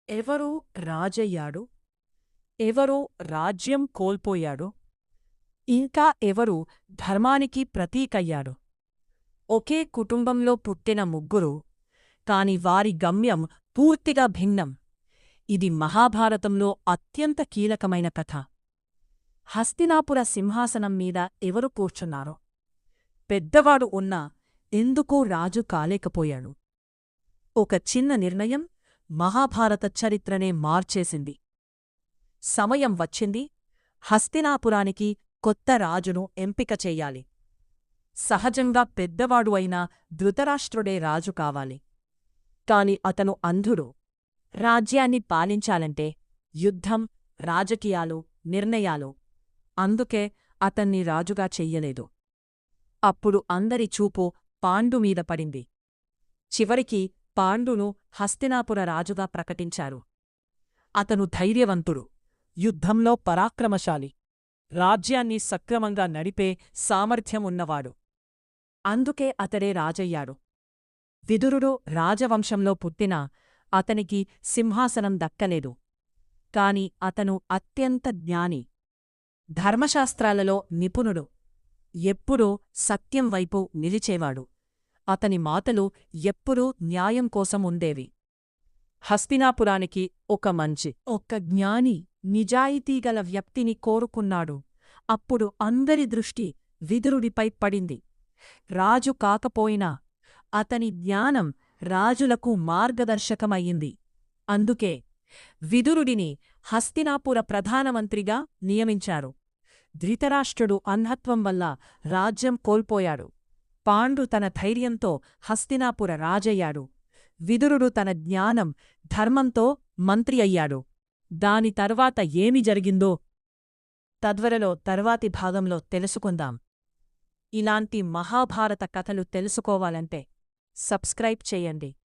ఎవరో రాజయ్యాడు, ఎవరో రాజ్యం కోల్పోయాడు, ఇంకా ఎవరు ధర్మానికి ప్రతీకయ్యాడు. ఒకే కుటుంబంలో పుట్టిన ముగ్గురు, కాని వారి గమ్యం పూర్తిగా భిన్నం. ఇది మహాభారతంలో అత్యంత కీలకమైన కథ. హస్తినాపుర సింహాసనం మీద ఎవరు కూర్చున్నారో పెద్దవాడు ఉన్నా ఎందుకో రాజు కాలేకపోయాడు. ఒక చిన్న నిర్ణయం మహాభారత చరిత్రనే మార్చేసింది. సమయం వచ్చింది, హస్తినాపురానికి కొత్త రాజును ఎంపిక చెయ్యాలి. సహజంగా పెద్దవాడు అయిన ధృతరాష్ట్రుడే రాజు కావాలి. కాని అతను అంధుడు. రాజ్యాన్ని పాలించాలంటే యుద్ధం, రాజకీయాలు, నిర్ణయాలు. అందుకే అతన్ని రాజుగా చెయ్యలేదు. అప్పుడు అందరి చూపు పాండుమీద పడింది. చివరికి పాండును హస్తినాపుర రాజుగా ప్రకటించారు. అతను ధైర్యవంతుడు, యుద్ధంలో పరాక్రమశాలి, రాజ్యాన్ని సక్రమంగా నడిపే సామర్థ్యం ఉన్నవాడు. అందుకే అతడే రాజయ్యాడు. విదురుడు రాజవంశంలో పుట్టినా అతనికి సింహాసనం దక్కలేదు. కాని అతను అత్యంత జ్ఞాని, ధర్మశాస్త్రాలలో నిపుణుడు, ఎప్పుడూ సత్యం వైపు నిలిచేవాడు. అతని మాటలు ఎప్పుడూ న్యాయం కోసం ఉండేవి. హస్తినాపురానికి ఒక జ్ఞాని, నిజాయితీగల వ్యక్తిని కోరుకున్నాడు. అప్పుడు అందరి దృష్టి విదురుడిపై పడింది. రాజు కాకపోయినా అతని జ్ఞానం రాజులకు మార్గదర్శకమయ్యింది. అందుకే విదురుడిని హస్తినాపుర ప్రధానమంత్రిగా నియమించారు. ధృతరాష్ట్రుడు అంధత్వం వల్ల రాజ్యం కోల్పోయాడు. పాండు తన ధైర్యంతో హస్తినాపుర రాజయ్యాడు. విదురుడు తన జ్ఞానం, ధర్మంతో మంత్రి అయ్యాడు. దాని తర్వాత ఏమి జరిగిందో తద్వరలో తర్వాతి భాగంలో తెలుసుకుందాం. ఇలాంటి మహాభారత కథలు తెలుసుకోవాలంటే సబ్స్క్రైబ్ చేయండి.